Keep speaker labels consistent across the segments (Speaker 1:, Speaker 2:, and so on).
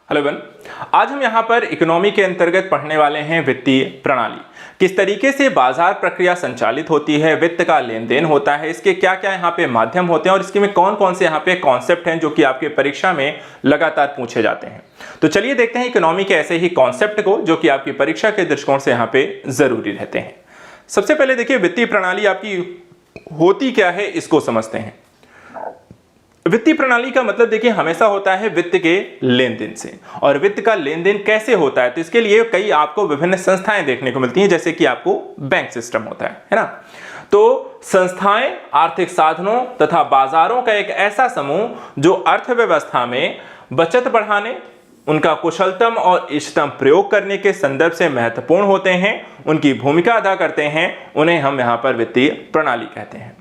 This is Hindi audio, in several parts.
Speaker 1: हेलो एवरीवन, आज हम यहाँ पर इकोनॉमी के अंतर्गत पढ़ने वाले हैं वित्तीय प्रणाली। किस तरीके से बाजार प्रक्रिया संचालित होती है, वित्त का लेन देन होता है, इसके क्या क्या यहाँ पे माध्यम होते हैं और इसके में कौन कौन से यहाँ पे कॉन्सेप्ट हैं जो कि आपके परीक्षा में लगातार पूछे जाते हैं। तो चलिए देखते हैं इकोनॉमी के ऐसे ही कॉन्सेप्ट को जो कि आपकी परीक्षा के दृष्टिकोण से यहाँ पे जरूरी रहते हैं। सबसे पहले देखिए वित्तीय प्रणाली आपकी होती क्या है, इसको समझते हैं। वित्तीय प्रणाली का मतलब देखिए हमेशा होता है वित्त के लेन देन से। और वित्त का लेन देन कैसे होता है, तो इसके लिए कई आपको विभिन्न संस्थाएं देखने को मिलती हैं, जैसे कि आपको बैंक सिस्टम होता है ना। तो संस्थाएं आर्थिक साधनों तथा बाजारों का एक ऐसा समूह जो अर्थव्यवस्था में बचत बढ़ाने, उनका कुशलतम और इष्टतम प्रयोग करने के संदर्भ से महत्वपूर्ण होते हैं, उनकी भूमिका अदा करते हैं, उन्हें हम यहां पर वित्तीय प्रणाली कहते हैं।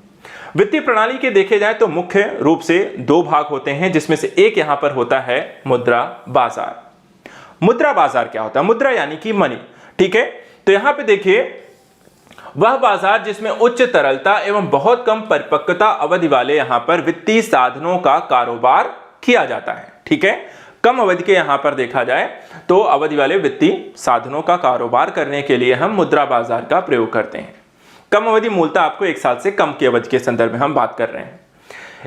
Speaker 1: वित्तीय प्रणाली के देखे जाए तो मुख्य रूप से दो भाग होते हैं, जिसमें से एक यहां पर होता है मुद्रा बाजार। मुद्रा बाजार क्या होता है? मुद्रा यानी कि मनी, ठीक है। तो यहां पे देखिए वह बाजार जिसमें उच्च तरलता एवं बहुत कम परिपक्वता अवधि वाले यहां पर वित्तीय साधनों का कारोबार किया जाता है, ठीक है। कम अवधि के यहां पर देखा जाए तो अवधि वाले वित्तीय साधनों का कारोबार करने के लिए हम मुद्रा बाजार का प्रयोग करते हैं। कम अवधि मूलतः आपको 1 साल से कम की अवधि के संदर्भ में हम बात कर रहे हैं।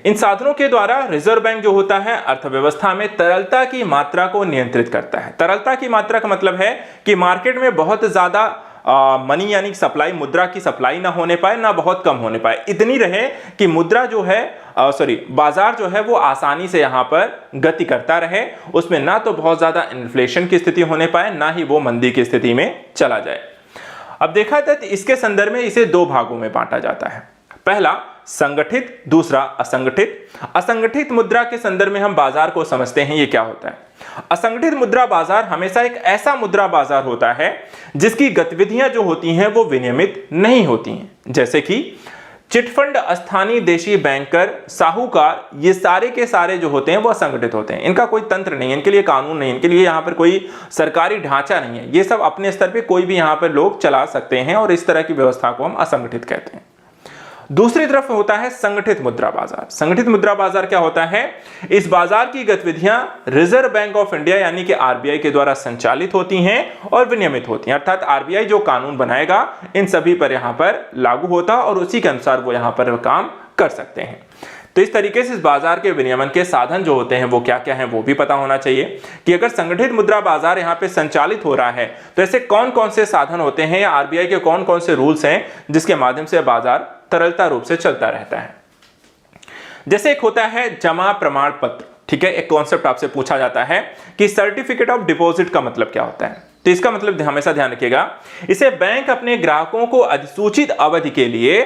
Speaker 1: इन साधनों के द्वारा रिजर्व बैंक जो होता है अर्थव्यवस्था में तरलता की मात्रा को नियंत्रित करता है। तरलता की मात्रा का मतलब है कि मार्केट में बहुत ज्यादा मनी यानी सप्लाई, मुद्रा की सप्लाई ना होने पाए ना बहुत कम होने पाए, इतनी रहे कि मुद्रा जो है बाजार जो है वो आसानी से यहां पर गति करता रहे, उसमें ना तो बहुत ज्यादा इन्फ्लेशन की स्थिति होने पाए ना ही वो मंदी की स्थिति में चला जाए। अब देखा जाए तो इसके संदर्भ में इसे दो भागों में बांटा जाता है। पहला संगठित, दूसरा असंगठित। असंगठित मुद्रा के संदर्भ में हम बाजार को समझते हैं, ये क्या होता है। असंगठित मुद्रा बाजार हमेशा एक ऐसा मुद्रा बाजार होता है जिसकी गतिविधियां जो होती हैं वो विनियमित नहीं होती हैं, जैसे कि चिटफंड, स्थानीय देशी बैंकर, साहूकार, ये सारे के सारे जो होते हैं वो असंगठित होते हैं। इनका कोई तंत्र नहीं है, इनके लिए कानून नहीं है, इनके लिए यहाँ पर कोई सरकारी ढांचा नहीं है। ये सब अपने स्तर पे कोई भी यहाँ पर लोग चला सकते हैं और इस तरह की व्यवस्था को हम असंगठित कहते हैं। दूसरी तरफ होता है संगठित मुद्रा बाजार। संगठित मुद्रा बाजार क्या होता है? इस बाजार की गतिविधियां रिजर्व बैंक ऑफ इंडिया यानी कि आरबीआई के द्वारा संचालित होती हैं और विनियमित होती हैं, अर्थात आरबीआई जो कानून बनाएगा इन सभी पर यहां पर लागू होता है और उसी के अनुसार वो यहां पर काम कर सकते हैं। तो इस तरीके से इस बाजार के विनियमन के साधन जो होते हैं वो क्या क्या हैं वो भी पता होना चाहिए कि अगर संगठित मुद्रा बाजार यहाँ पे संचालित हो रहा है तो ऐसे कौन कौन से साधन होते हैं या आरबीआई के कौन कौन से रूल्स हैं जिसके माध्यम से बाजार तरलता रूप से चलता रहता है। जैसे एक होता है जमा प्रमाण पत्र, ठीक है। एक कॉन्सेप्ट आपसे पूछा जाता है कि सर्टिफिकेट ऑफ डिपॉजिट का मतलब क्या होता है। तो इसका मतलब हमेशा ध्यान रखिएगा, इसे बैंक अपने ग्राहकों को अधिसूचित अवधि के लिए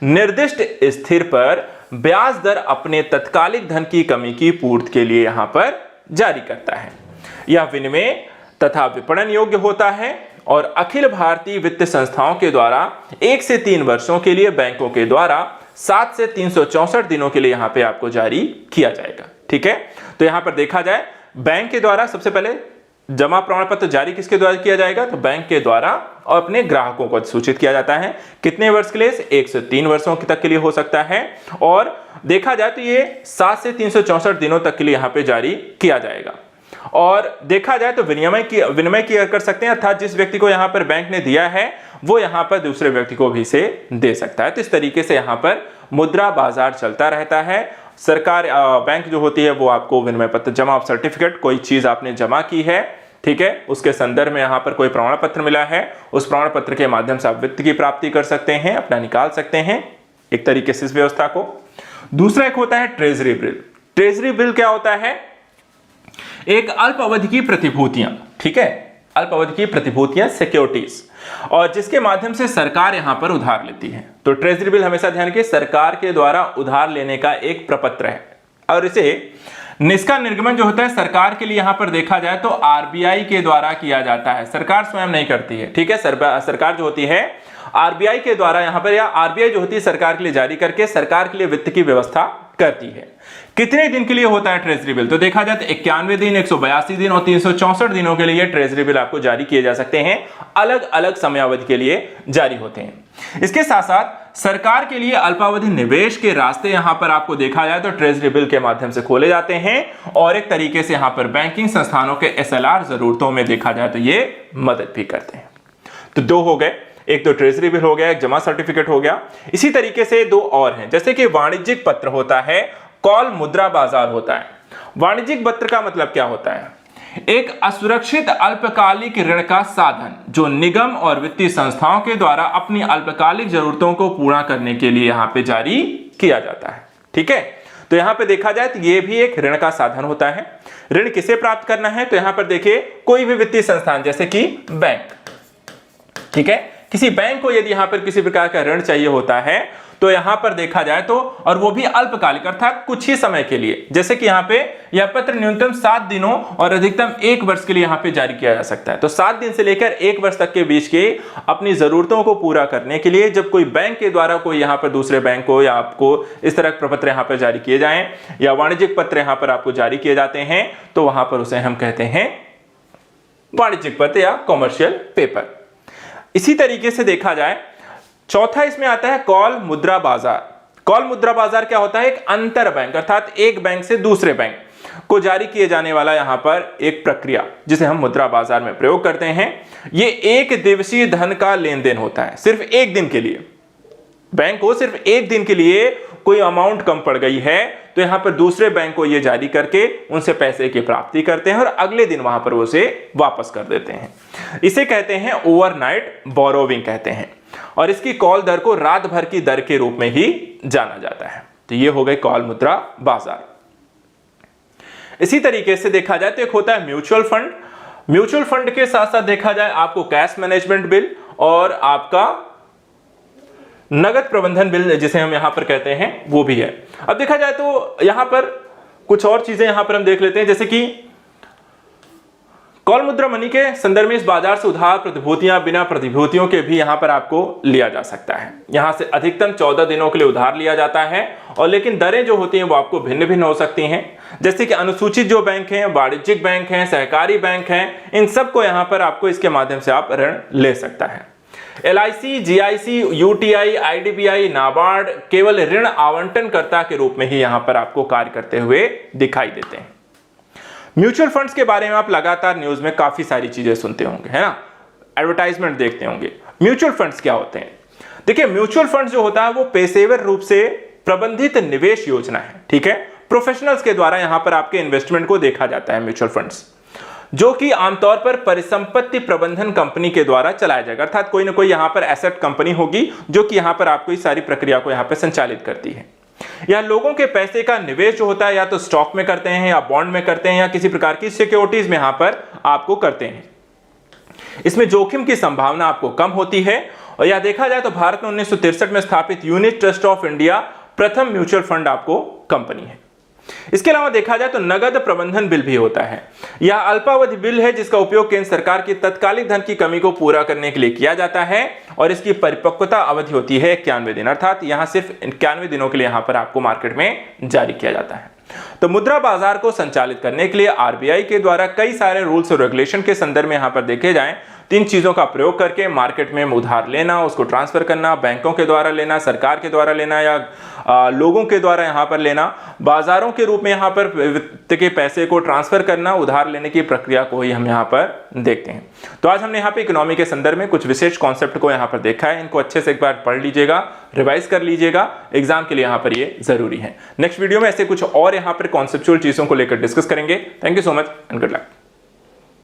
Speaker 1: निर्दिष्ट स्थिर पर ब्याज दर अपने तत्कालिक धन की कमी की पूर्ति के लिए यहां पर जारी करता है। यह विनिमय तथा विपणन योग्य होता है और अखिल भारतीय वित्त संस्थाओं के द्वारा 1 से 3 वर्षों के लिए बैंकों के द्वारा 7 से 364 दिनों के लिए यहां पे आपको जारी किया जाएगा, ठीक है। तो यहां पर देखा जाए बैंक के द्वारा सबसे पहले जमा प्रमाण पत्र जारी किसके द्वारा किया जाएगा, तो बैंक के द्वारा और अपने ग्राहकों को सूचित किया जाता है। कितने वर्ष के लिए? 1 से 3 वर्षों तक के लिए हो सकता है और देखा जाए तो ये 7 से 364 दिनों तक के लिए यहां पे जारी किया जाएगा। और देखा जाए तो विनिमय की कर सकते हैं, अर्थात जिस व्यक्ति को यहां पर बैंक ने दिया है वो यहां पर दूसरे व्यक्ति को भी से दे सकता है। तो इस तरीके से यहां पर मुद्रा बाजार चलता रहता है। सरकार बैंक जो होती है वो आपको विनिमय पत्र, जमा ऑफ सर्टिफिकेट, कोई चीज आपने जमा की है, ठीक है, उसके संदर्भ में यहां पर कोई प्रमाण पत्र मिला है, उस प्रमाण पत्र के माध्यम से आप वित्त की प्राप्ति कर सकते हैं, अपना निकाल सकते हैं एक तरीके से इस व्यवस्था को। दूसरा एक होता है ट्रेजरी बिल। ट्रेजरी बिल क्या होता है? एक अल्प अवधि की प्रतिभूतियां, ठीक है, अल्प अवधि की प्रतिभूतियां, सिक्योरिटीज, और जिसके माध्यम से सरकार यहां पर उधार लेती है। तो ट्रेजरी बिल हमेशा ध्यान रखिए सरकार के द्वारा उधार लेने का एक प्रपत्र है और इसे निष्का निर्गमन जो होता है सरकार के लिए यहां पर देखा जाए तो आरबीआई के द्वारा किया जाता है, सरकार स्वयं नहीं करती है, ठीक है। सरकार जो होती है आरबीआई के द्वारा यहां पर, या आरबीआई जो होती है सरकार के लिए जारी करके सरकार के लिए वित्त की व्यवस्था करती है। कितने दिन के लिए होता है ट्रेजरी बिल? तो देखा जाए तो 91 दिन, 182 दिन और 364 दिनों के लिए ट्रेजरी बिल आपको जारी किए जा सकते हैं, अलग अलग समयावधि के लिए जारी होते हैं। इसके साथ साथ सरकार के लिए अल्पावधि निवेश के रास्ते यहां पर आपको देखा जाए तो ट्रेजरी बिल के माध्यम से खोले जाते हैं और एक तरीके से यहां पर बैंकिंग संस्थानों के एसएलआर जरूरतों में देखा जाए तो ये मदद भी करते हैं। तो दो हो गए, एक तो ट्रेजरी बिल हो गया, एक जमा सर्टिफिकेट हो गया। इसी तरीके से दो और हैं, जैसे कि वाणिज्यिक पत्र होता है, कॉल मुद्रा बाजार होता है। वाणिज्यिक पत्र का मतलब क्या होता है? एक असुरक्षित अल्पकालिक ऋण का साधन जो निगम और वित्तीय संस्थाओं के द्वारा अपनी अल्पकालिक जरूरतों को पूरा करने के लिए यहां पे जारी किया जाता है। ठीक है, तो यहां पे देखा जाए तो ये भी एक ऋण का साधन होता है। ऋण किसे प्राप्त करना है? तो यहां पर देखिए कोई भी वित्तीय संस्थान जैसे कि बैंक, ठीक है, किसी बैंक को यदि यहां पर किसी प्रकार का ऋण चाहिए होता है तो यहां पर देखा जाए तो, और वो भी अल्पकालिक अर्थात कुछ ही समय के लिए, जैसे कि यहां पे यह पत्र न्यूनतम 7 दिनों और अधिकतम 1 वर्ष के लिए यहां पे जारी किया जा सकता है। तो 7 दिन से लेकर 1 वर्ष तक के बीच के अपनी जरूरतों को पूरा करने के लिए जब कोई बैंक के द्वारा कोई यहां पर दूसरे बैंक को या आपको इस तरह के प्रपत्र यहां पर जारी किए जाएं या वाणिज्यिक पत्र यहां पर आपको जारी किए जाते हैं तो वहां पर उसे हम कहते हैं वाणिज्यिक पत्र या कॉमर्शियल पेपर। इसी तरीके से देखा जाए चौथा इसमें आता है कॉल मुद्रा बाजार। कॉल मुद्रा बाजार क्या होता है? एक अंतर बैंक अर्थात एक बैंक से दूसरे बैंक को जारी किए जाने वाला यहां पर एक प्रक्रिया जिसे हम मुद्रा बाजार में प्रयोग करते हैं। यह एक दिवसीय धन का लेन देन होता है, सिर्फ एक दिन के लिए। बैंक को सिर्फ एक दिन के लिए कोई अमाउंट कम पड़ गई है तो यहां पर दूसरे बैंक को यह जारी करके उनसे पैसे की प्राप्ति करते हैं और अगले दिन वहां पर उसे वापस कर देते हैं। इसे कहते हैं ओवरनाइट बोरोविंग कहते हैं और इसकी कॉल दर को रात भर की दर के रूप में ही जाना जाता है। तो ये हो गए कॉल मुद्रा बाजार। इसी तरीके से देखा जाए तो एक होता है म्यूचुअल फंड। म्यूचुअल फंड के साथ साथ देखा जाए आपको कैश मैनेजमेंट बिल और आपका नगद प्रबंधन बिल जिसे हम यहां पर कहते हैं वो भी है। अब देखा जाए तो यहां पर कुछ और चीजें यहां पर हम देख लेते हैं, जैसे कि कॉल मुद्रा मनी के संदर्भ में इस बाजार से उधार प्रतिभूतियां बिना प्रतिभूतियों के भी यहां पर आपको लिया जा सकता है। यहां से अधिकतम 14 दिनों के लिए उधार लिया जाता है और लेकिन दरें जो होती हैं वो आपको भिन्न भिन्न हो सकती हैं, जैसे कि अनुसूचित जो बैंक हैं, वाणिज्यिक बैंक हैं, सहकारी बैंक हैं, इन सबको यहां पर आपको इसके माध्यम से आप ऋण ले सकता है। LIC, GIC, UTI, IDBI, NABARD केवल ऋण आवंटनकर्ता के रूप में ही यहां पर आपको कार्य करते हुए दिखाई देते हैं। म्यूचुअल फंड्स के बारे में आप लगातार न्यूज में काफी सारी चीजें सुनते होंगे, है ना, एडवर्टाइजमेंट देखते होंगे। म्यूचुअल फंड्स क्या होते हैं? देखिए म्यूचुअल फंड्स जो होता है वो पेशेवर रूप से प्रबंधित निवेश योजना है, ठीक है, प्रोफेशनल्स के द्वारा यहां पर आपके इन्वेस्टमेंट को देखा जाता है। म्यूचुअल फंड्स जो कि आमतौर पर परिसंपत्ति प्रबंधन कंपनी के द्वारा चलाया जाएगा, अर्थात कोई ना कोई यहां पर एसेट कंपनी होगी जो कि यहां पर आपको इस सारी प्रक्रिया को यहां पर संचालित करती है। या लोगों के पैसे का निवेश जो होता है या तो स्टॉक में करते हैं या बॉन्ड में करते हैं या किसी प्रकार की सिक्योरिटीज में यहां पर आपको करते हैं। इसमें जोखिम की संभावना आपको कम होती है। और यह देखा जाए तो भारत में 1963 में स्थापित यूनिट ट्रस्ट ऑफ इंडिया प्रथम म्यूचुअल फंड आपको कंपनी है। इसके अलावा देखा जाए तो नगद प्रबंधन बिल भी होता है। यह अल्पावधि बिल है जिसका उपयोग केंद्र सरकार की तत्कालिक धन की कमी को पूरा करने के लिए किया जाता है और इसकी परिपक्वता अवधि होती है 91 दिन, अर्थात यहां सिर्फ 91 दिनों के लिए यहां पर आपको मार्केट में जारी किया जाता है। तो मुद्रा बाजार को संचालित करने के लिए RBI के द्वारा कई सारे रूल्स और रेगुलेशन के संदर्भ में यहां पर देखे जाएं तो इन चीजों का प्रयोग करके मार्केट में उधार लेना, उसको ट्रांसफर करना, बैंकों के द्वारा लेना, सरकार के द्वारा लेना या लोगों के द्वारा यहां पर लेना, बाजारों के रूप में यहां पर वित्त के पैसे को ट्रांसफर करना, उधार लेने की प्रक्रिया को ही हम यहां पर देखते हैं। तो आज हमने यहां पे इकोनॉमी के संदर्भ में कुछ विशेष कॉन्सेप्ट को यहां पर देखा है। इनको अच्छे से एक बार पढ़ लीजिएगा, रिवाइज कर लीजिएगा, एग्जाम के लिए यहां पर ये जरूरी है। नेक्स्ट वीडियो में ऐसे कुछ और यहां पर कॉन्सेप्चुअल चीजों को लेकर डिस्कस करेंगे। Thank you so much and good luck.